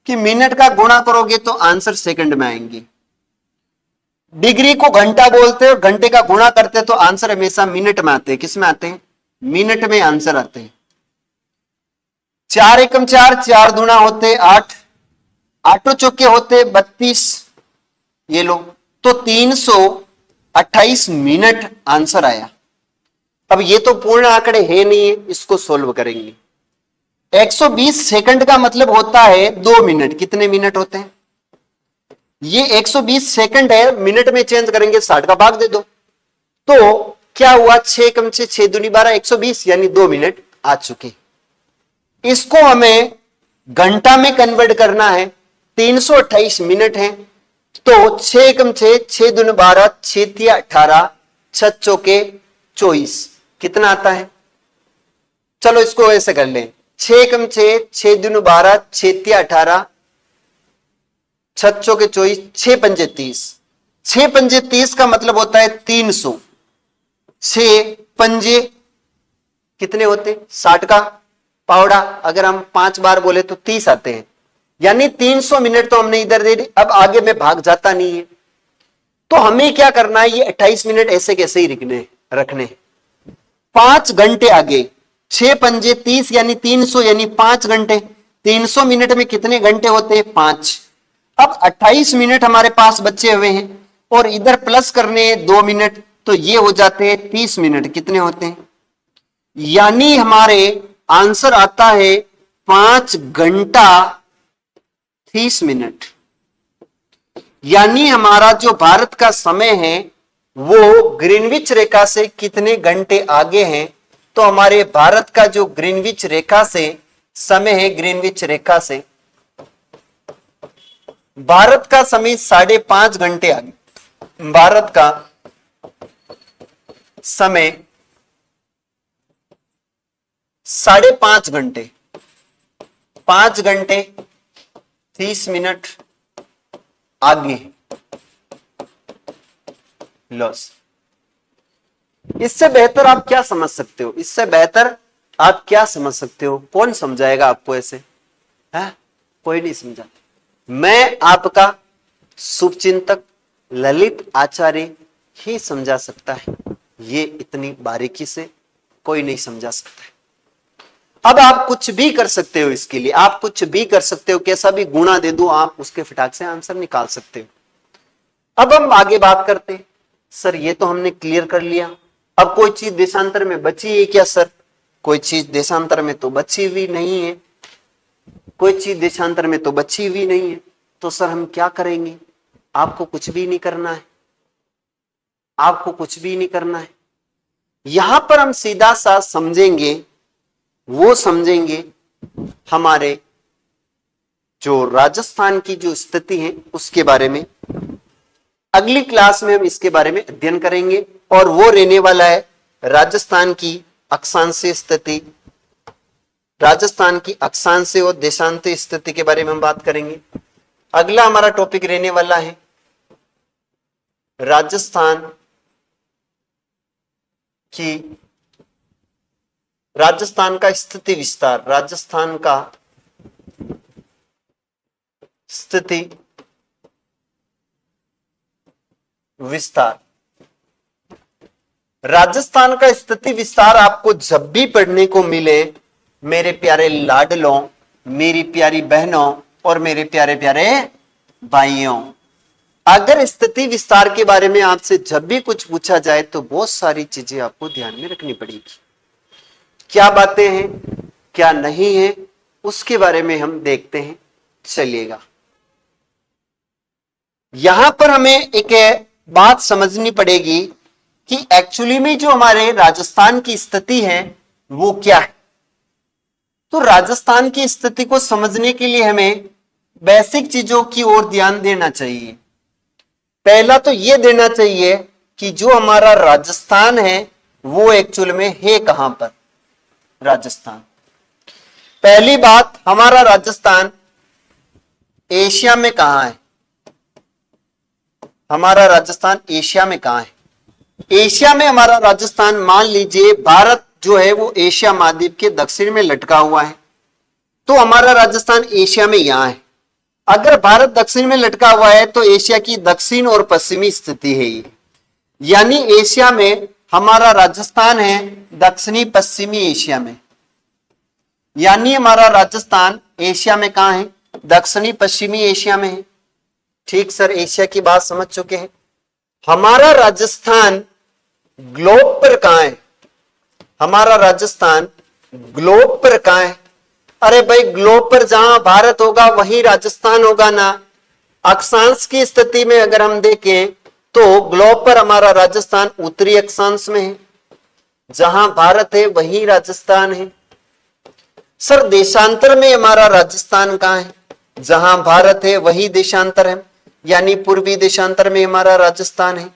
कि मिनट का गुणा करोगे तो आंसर सेकंड में आएंगे। डिग्री को घंटा बोलते हैं, घंटे का गुणा करते हैं तो आंसर हमेशा मिनट में आते हैं। किस में आते हैं? मिनट में आंसर आते हैं। 4 एकम 4, 4 दूना होते 8, आठों चौके होते 32, ये लो, तो 328 मिनट आंसर आया। अब ये तो पूर्ण आंकड़े है नहीं है, इसको सोल्व करेंगे। 120 सेकंड का मतलब होता है 2 मिनट। कितने मिनट होते हैं? ये 120 सेकंड है, मिनट में चेंज करेंगे 60 का भाग दे दो, तो क्या हुआ? 6 कम 6, 6 दूनी 12, 120 यानी 2 मिनट आ चुके। इसको हमें घंटा में कन्वर्ट करना है, 328 मिनट है, तो 6 कम 6, 6 दूनी 12, 6 तिया 18, 6 चौके 24, कितना आता है? चलो इसको ऐसे कर लें, 6 कम 6, 6 दूनी 12, 6 तिया 18, 6 चौके 24, 6 पंजे 30, 6 पंजे 30 का मतलब होता है 300। 6 पंजे कितने होते? 60 का पावड़ा, अगर हम 5 बार बोले तो 30 आते हैं, यानी 300 मिनट तो हमने इधर दे दी। अब आगे में भाग जाता नहीं है, तो हमें क्या करना है? ये 28 मिनट ऐसे कैसे ही रखने 5 घंटे आगे, 6 पंजे 30 यानी 300 यानी 5 घंटे। 300 मिनट में कितने घंटे होते हैं? 5। अब 28 मिनट हमारे पास बचे हुए हैं और इधर प्लस करने 2 मिनट, तो ये हो जाते हैं 30 मिनट। कितने होते हैं? यानी हमारे आंसर आता है 5 घंटा 30 मिनट। यानी हमारा जो भारत का समय है वो ग्रीनविच रेखा से कितने घंटे आगे है? तो हमारे भारत का जो ग्रीनविच रेखा से समय है, ग्रीनविच रेखा से भारत का समय 5.5 घंटे आगे। भारत का समय 5.5 घंटे, 5 घंटे 30 मिनट आगे लॉस। इससे बेहतर आप क्या समझ सकते हो? इससे बेहतर आप क्या समझ सकते हो? कौन समझाएगा आपको ऐसे? है कोई नहीं समझाता। मैं आपका शुभचिंतक ललित आचार्य ही समझा सकता है। ये इतनी बारीकी से कोई नहीं समझा सकता है। अब आप कुछ भी कर सकते हो, इसके लिए आप कुछ भी कर सकते हो, कैसा भी गुणा दे दो आप उसके फटाक से आंसर निकाल सकते हो। अब हम आगे बात करते हैं। सर ये तो हमने क्लियर कर लिया, अब कोई चीज देशांतर में बची है क्या? सर कोई चीज देशांतर में तो बची हुई नहीं है, कोई चीज देशांतर में तो बची हुई नहीं है, तो सर हम क्या करेंगे? आपको कुछ भी नहीं करना है, आपको कुछ भी नहीं करना है। यहां पर हम सीधा सा समझेंगे, वो समझेंगे हमारे जो राजस्थान की जो स्थिति है उसके बारे में। अगली क्लास में हम इसके बारे में अध्ययन करेंगे और वो रहने वाला है राजस्थान की अक्षांशीय स्थिति, राजस्थान की अक्षांशीय और देशांतीय स्थिति के बारे में हम बात करेंगे। अगला हमारा टॉपिक रहने वाला है राजस्थान का स्थिति विस्तार, राजस्थान का स्थिति विस्तार। राजस्थान का स्थिति विस्तार आपको जब भी पढ़ने को मिले मेरे प्यारे लाडलों, मेरी प्यारी बहनों और मेरे प्यारे प्यारे भाइयों, अगर स्थिति विस्तार के बारे में आपसे जब भी कुछ पूछा जाए तो बहुत सारी चीजें आपको ध्यान में रखनी पड़ेगी। क्या बातें हैं, क्या नहीं है, उसके बारे में हम देखते हैं। चलिएगा, यहां पर हमें एक बात समझनी पड़ेगी कि एक्चुअली में जो हमारे राजस्थान की स्थिति है वो क्या है। तो राजस्थान की स्थिति को समझने के लिए हमें बेसिक चीजों की ओर ध्यान देना चाहिए। पहला तो यह देना चाहिए कि जो हमारा राजस्थान है वो एक्चुअल में है कहां पर। राजस्थान, पहली बात, हमारा राजस्थान एशिया में कहां है? हमारा राजस्थान एशिया में कहां है? एशिया में हमारा राजस्थान, मान लीजिए भारत जो है वो एशिया महाद्वीप के दक्षिण में लटका हुआ है, तो हमारा राजस्थान एशिया में यहां है। अगर भारत दक्षिण में लटका हुआ है तो एशिया की दक्षिण और पश्चिमी स्थिति है ये, यानी एशिया में हमारा राजस्थान है दक्षिणी पश्चिमी एशिया में, यानी हमारा राजस्थान एशिया में कहां है? दक्षिणी पश्चिमी एशिया में है। ठीक सर, एशिया की बात समझ चुके हैं। हमारा राजस्थान ग्लोब पर कहां है? हमारा राजस्थान ग्लोब पर कहां है? अरे भाई, ग्लोब पर जहां भारत होगा वहीं राजस्थान होगा ना। अक्षांश की स्थिति में अगर हम देखें तो ग्लोब पर हमारा राजस्थान उत्तरी अक्षांश में है, जहां भारत है वहीं राजस्थान है। सर, देशांतर में हमारा राजस्थान कहां है? जहां भारत है वही देशांतर है, यानी पूर्वी देशांतर में हमारा राजस्थान है।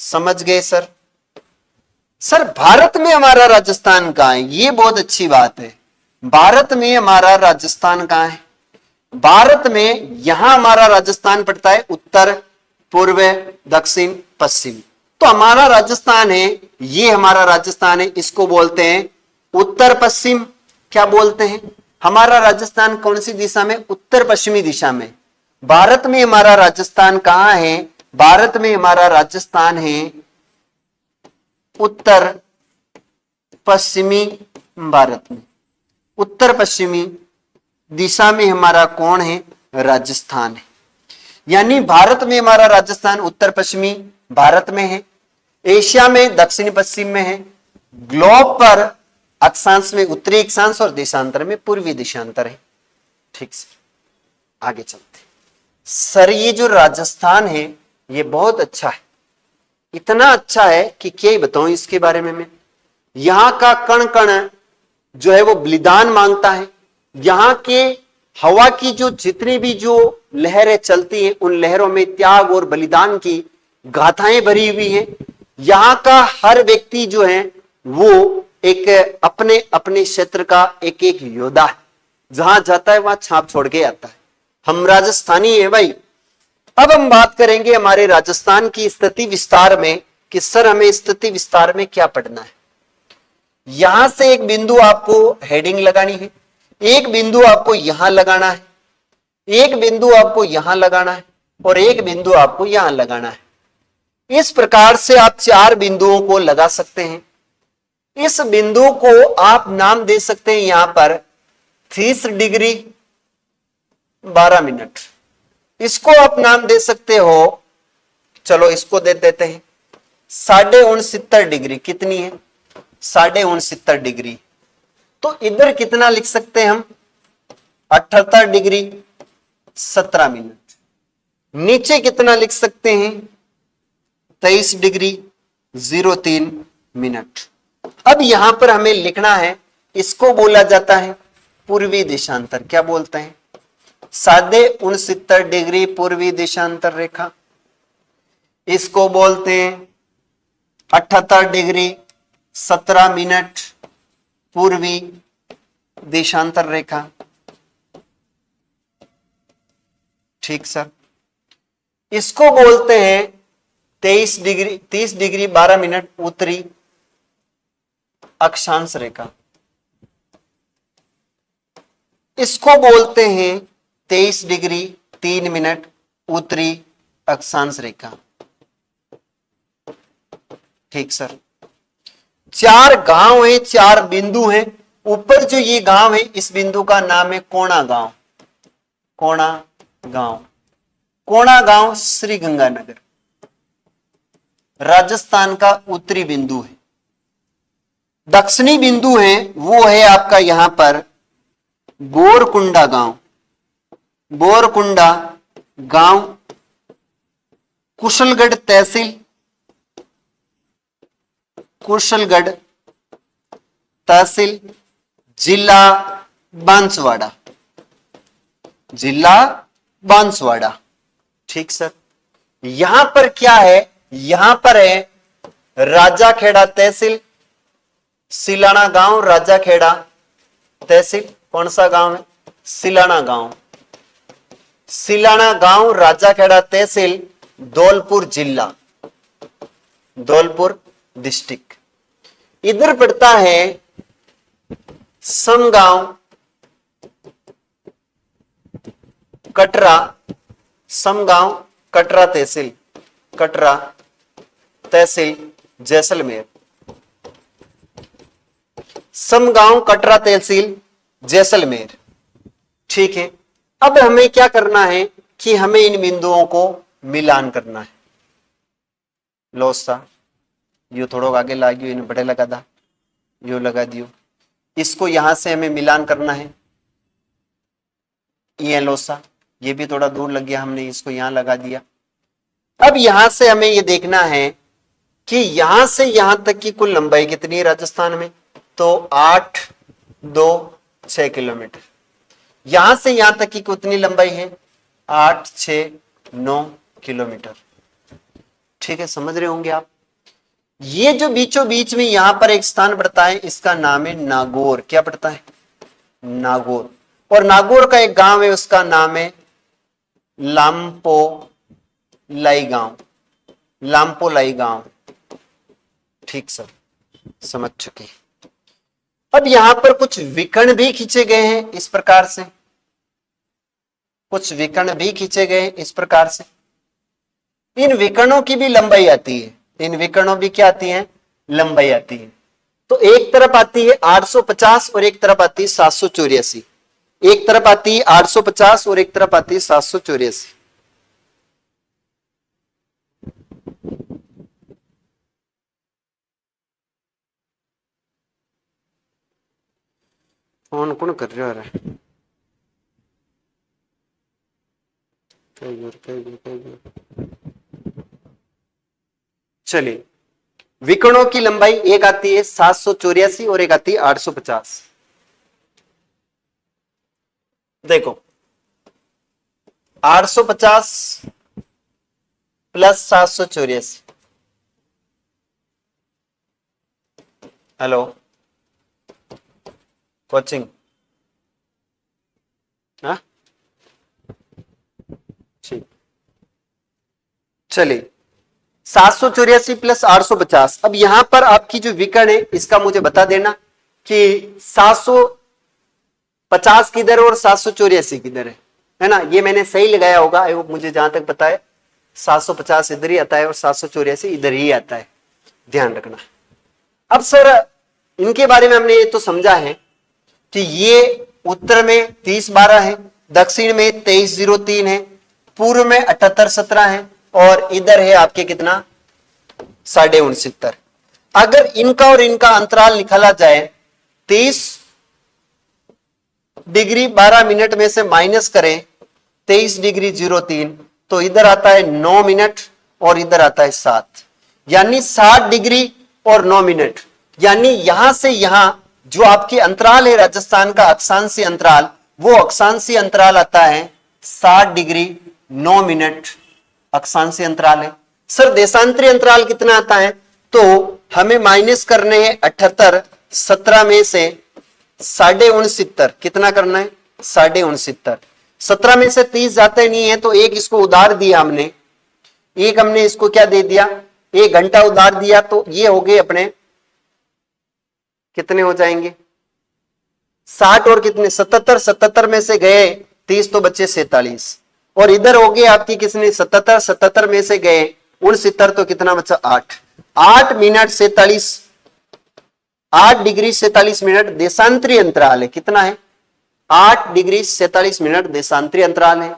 समझ गए सर? सर, भारत में हमारा राजस्थान कहां है? ये बहुत अच्छी बात है। भारत में हमारा राजस्थान कहां है? भारत में यहां हमारा राजस्थान पड़ता है उत्तर, पूर्व, दक्षिण, पश्चिम। तो हमारा राजस्थान है, ये हमारा राजस्थान है, इसको बोलते हैं उत्तर पश्चिम। क्या बोलते हैं? हमारा राजस्थान कौन सी दिशा में? उत्तर पश्चिमी दिशा में। भारत में हमारा राजस्थान कहां है? भारत में हमारा राजस्थान है उत्तर पश्चिमी भारत में, उत्तर पश्चिमी दिशा में हमारा कौन है? राजस्थान है। यानी भारत में हमारा राजस्थान उत्तर पश्चिमी भारत में है, एशिया में दक्षिण पश्चिम में है, ग्लोब पर अक्षांश में उत्तरी अक्षांश और देशांतर में पूर्वी देशांतर है। ठीक सर, आगे चलते। सर, ये जो राजस्थान है ये बहुत अच्छा है, इतना अच्छा है कि क्या ही बताऊं इसके बारे में मैं। यहां का कण कण जो है वो बलिदान मांगता है। यहां के हवा की जो जितनी भी जो लहरें चलती हैं उन लहरों में त्याग और बलिदान की गाथाएं भरी हुई हैं। यहां का हर व्यक्ति जो है वो एक अपने अपने क्षेत्र का एक एक योद्धा है, जहां जाता है वहां छाप छोड़ के आता है। हम राजस्थानी है भाई। अब हम बात करेंगे हमारे राजस्थान की स्थिति विस्तार में कि सर हमें स्थिति विस्तार में क्या पढ़ना है। यहां से एक बिंदु आपको हेडिंग लगानी है, एक बिंदु आपको यहां लगाना है, एक बिंदु आपको यहां लगाना है और एक बिंदु आपको यहां लगाना है। इस प्रकार से आप 4 बिंदुओं को लगा सकते हैं। इस बिंदु को आप नाम दे सकते हैं यहां पर 30 डिग्री 12 मिनट। इसको आप नाम दे सकते हो, चलो इसको दे देते हैं 69.5 डिग्री। कितनी है? 69.5 डिग्री। तो इधर कितना लिख सकते हैं हम? 78 डिग्री 17 मिनट। नीचे कितना लिख सकते हैं? 23 डिग्री 03 मिनट। अब यहां पर हमें लिखना है, इसको बोला जाता है पूर्वी देशांतर। क्या बोलते हैं? 69 डिग्री पूर्वी देशांतर रेखा। इसको बोलते हैं 78 डिग्री 17 मिनट पूर्वी देशांतर रेखा। ठीक सर। इसको बोलते हैं 30 डिग्री 12 मिनट उत्तरी अक्षांश रेखा। इसको बोलते हैं 23 डिग्री 3 मिनट उत्तरी अक्षांश रेखा। ठीक सर। 4 गांव है, 4 बिंदु हैं। ऊपर जो ये गांव है इस बिंदु का नाम है कोणा गांव। कोणा गांव, कोणा गांव श्री गंगानगर राजस्थान का उत्तरी बिंदु है। दक्षिणी बिंदु है वो है आपका यहां पर बोरकुंडा गांव। बोरकुंडा गांव कुशलगढ़ तहसील, कुशलगढ़ तहसील, जिला बांसवाड़ा, जिला बांसवाड़ा। ठीक सर। यहां पर क्या है? यहां पर है राजाखेड़ा तहसील, सिलाना गांव, राजाखेड़ा तहसील। कौन सा गांव है? सिलाना गांव। सिलाना गांव, राजाखेड़ा तहसील, धौलपुर जिला, धौलपुर डिस्ट्रिक्ट। इधर पड़ता है समगांव कटरा, समगांव कटरा तहसील, कटरा तहसील जैसलमेर, समगांव कटरा तहसील जैसलमेर। ठीक है, अब हमें क्या करना है कि हमें इन बिंदुओं को मिलान करना है। लोसा यू थोड़ा आगे लागियो, इन बड़े लगा दा, यू लगा दियो, इसको यहां से हमें मिलान करना है। ये लोसा, ये भी थोड़ा दूर लग गया, हमने इसको यहां लगा दिया। अब यहां से हमें ये देखना है कि यहां से यहां तक की कुल लंबाई कितनी है राजस्थान में, तो 8, 2, 6 किलोमीटर। यहां से यहां तक की कितनी लंबाई है, 8, 6, 9 किलोमीटर। ठीक है, समझ रहे होंगे आप। ये जो बीचों बीच में यहां पर एक स्थान पड़ता है, इसका नाम है नागौर। क्या पड़ता है, नागौर। और नागौर का एक गांव है, उसका नाम है लाम्पो लाई गांव, लाम्पो लाई गांव। ठीक सर, समझ चुके। अब यहां पर कुछ विकर्ण भी खींचे गए हैं इस प्रकार से, कुछ विकर्ण भी खींचे गए हैं इस प्रकार से। इन विकर्णों की भी लंबाई आती है, इन विकर्णों भी क्या आती है, लंबाई आती है। तो एक तरफ आती है 850 और एक तरफ आती है 784। एक तरफ आती है 850 और एक तरफ आती है 784। फोन कौन कर रहे हो? चलिए, विकर्णों की लंबाई एक आती है 784 और एक आती है 850। देखो 850 प्लस 784। हेलो कोचिंग, हाँ ठीक। चलिए 784 प्लस 850। अब यहां पर आपकी जो विकर्ण है इसका मुझे बता देना कि 750 किधर और 784 किधर है ना। ये मैंने सही लगाया होगा, आई होप, मुझे जहां तक पता है 750 इधर ही आता है और 784 इधर ही आता है, ध्यान रखना। अब सर इनके बारे में हमने ये तो समझा है कि ये उत्तर में 3012 है, दक्षिण में 2303 है, पूर्व में 7817 है और इधर है आपके कितना 69.5। अगर इनका और इनका अंतराल निकाला जाए 30 डिग्री 12 मिनट में से माइनस करें 23 डिग्री 03, तो इधर आता है 9 मिनट और इधर आता है 7, यानी 60 डिग्री और 9 मिनट। यानी यहां से यहां जो आपकी अंतराल है राजस्थान का अक्षांशीय अंतराल, वो अक्षांशीय अंतराल आता है 60 डिग्री 9 मिनट अक्षांशीय अंतराल है। सर देशांतरीय अंतराल कितना आता है, तो हमें माइनस करने हैं 78 17 में से 69.5, कितना करना है 69.5। 17 में से 30 जाते नहीं है तो एक इसको उधार दिया हमने, एक हमने इसको क्या दे दिया, 1 घंटा उधार दिया, तो ये हो गए अपने कितने हो जाएंगे 60 और कितने 77, 77 में से गए 30 तो बच्चे 47, और इधर हो गए आपकी किसने 77, 77 में से गए 69 तो कितना बचा 8 मिनट 47, 8 डिग्री 47 मिनट देशांतरीय अंतराल है। कितना है 8 डिग्री 47 मिनट देशांतरीय अंतराल है।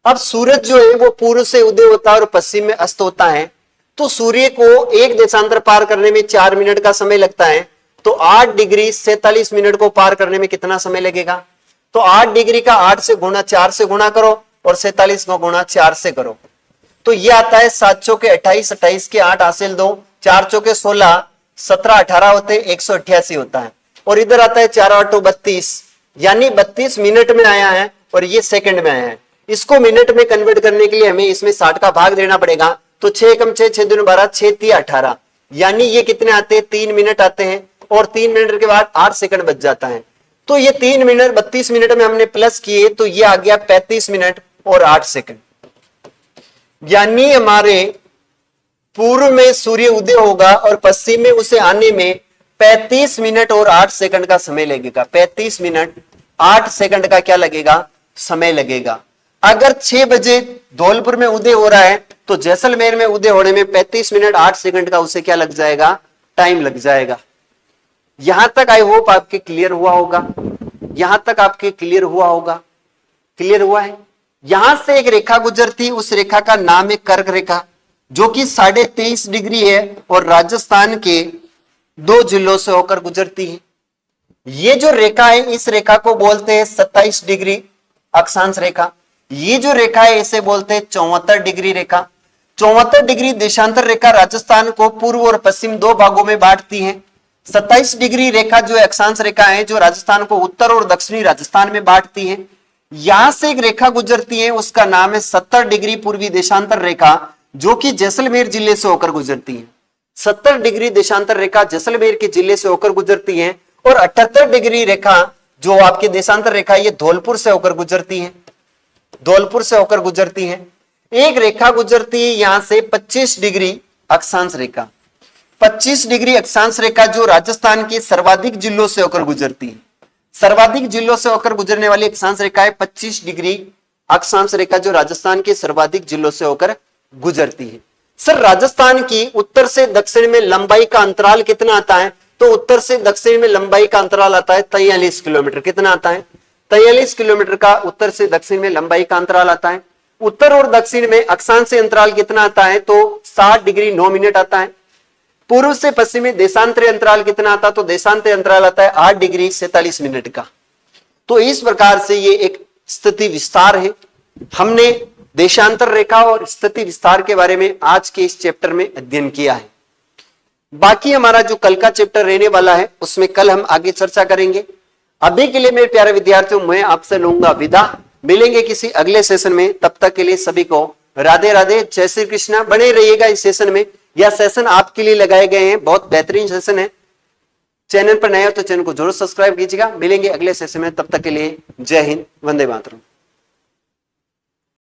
अब सूरज जो है वो पूर्व से उदय होता है और पश्चिम में अस्त होता है, तो सूर्य को एक देशांतर पार करने में 4 मिनट का समय लगता है, तो 8 डिग्री 47 मिनट को पार करने में कितना समय लगेगा, तो 8 डिग्री का 8 से गुणा 4 से गुणा करो और 47 को गुणा 4 से करो, तो ये आता है 7 चौके 28, 28 के 8 हासिल 2, 4 चौके 16, 17 18 होते 188 होता है, और इधर आता है 4 8 32, यानी 32 मिनट में आया है और ये सेकंड में आया है। इसको मिनट में कन्वर्ट करने के लिए हमें इसमें 60 का भाग देना पड़ेगा, तो 6 कम 6 6 दूनी 12, 6 3 18, यानी ये कितने आते हैं 3 मिनट आते हैं, और 3 मिनट के बाद 8 सेकंड बच जाता है, तो ये 3 मिनट 32 मिनट में हमने प्लस किए तो ये आ गया 35 मिनट और 8 सेकंड। यानी हमारे पूर्व में सूर्य उदय होगा और पश्चिम में उसे आने में 35 मिनट और 8 सेकंड का समय लगेगा। 35 मिनट 8 सेकंड का क्या लगेगा, समय लगेगा। अगर 6 बजे धौलपुर में उदय हो रहा है तो जैसलमेर में उदय होने में 35 मिनट 8 सेकंड का उसे क्या लग जाएगा, टाइम लग जाएगा। यहां तक आई होप आपके क्लियर हुआ होगा, यहां तक आपके क्लियर हुआ होगा, क्लियर हुआ है। यहां से एक रेखा गुजरती, उस रेखा का नाम है कर्क रेखा, जो कि 23.5 डिग्री है और राजस्थान के 2 जिलों से होकर गुजरती है। ये जो रेखा है, इस रेखा को बोलते हैं 27 डिग्री अक्षांश रेखा। ये जो रेखा है इसे बोलते हैं 74 डिग्री रेखा। 74 डिग्री देशांतर रेखा राजस्थान को पूर्व और पश्चिम 2 भागों में बांटती है। 27 डिग्री रेखा जो अक्षांश रेखा है, जो राजस्थान को उत्तर और दक्षिणी राजस्थान में बांटती है। यहां से एक रेखा गुजरती है, उसका नाम है 70 डिग्री पूर्वी देशांतर रेखा, जो कि जैसलमेर जिले से होकर गुजरती है। 70 डिग्री देशांतर रेखा जैसलमेर के जिले से होकर गुजरती है। और 78 डिग्री रेखा जो आपके देशांतर रेखा, ये धौलपुर से होकर गुजरती है, धौलपुर से होकर गुजरती है। एक रेखा गुजरती है यहां से 25 डिग्री अक्षांश रेखा, 25 डिग्री अक्षांश रेखा जो राजस्थान के सर्वाधिक जिलों से होकर गुजरती है। सर्वाधिक जिलों से होकर गुजरने वाली अक्षांश रेखा है 25 डिग्री अक्षांश रेखा, जो राजस्थान के सर्वाधिक जिलों से होकर गुजरती है। सर, राजस्थान की उत्तर से दक्षिण में लंबाई का अंतराल कितना आता है? तो उत्तर से दक्षिण में लंबाई का अंतराल आता है 43 किलोमीटर। कितना आता है? 43 किलोमीटर का उत्तर से दक्षिण में लंबाई का अंतराल आता है। उत्तर और दक्षिण में अक्षांश अंतराल कितना आता है? तो 60 डिग्री 9 मिनट आता है। पूर्व से पश्चिम में देशांतरीय अंतराल कितना आता है? तो देशांतरीय अंतराल आता है 8 डिग्री 47 मिनट का। तो इस प्रकार से ये एक स्थिति विस्तार है। हमने देशांतर रेखा और स्थिति विस्तार के बारे में आज के इस चैप्टर में अध्ययन किया है। बाकी हमारा जो कल का चैप्टर रहने वाला है उसमें कल हम आगे चर्चा करेंगे। अभी के लिए मेरे प्यारे विद्यार्थियों, मैं आपसे लूंगा विदा। मिलेंगे किसी अगले सेशन में, तब तक के लिए सभी को राधे राधे, जय श्री कृष्णा। बने रहिएगा इस सेशन में, यह सेशन आपके लिए लगाए गए हैं, बहुत बेहतरीन सेशन है। चैनल पर नए हो तो चैनल को जरूर सब्सक्राइब कीजिएगा। मिलेंगे अगले सेशन में, तब तक के लिए जय हिंद, वंदे मातरम।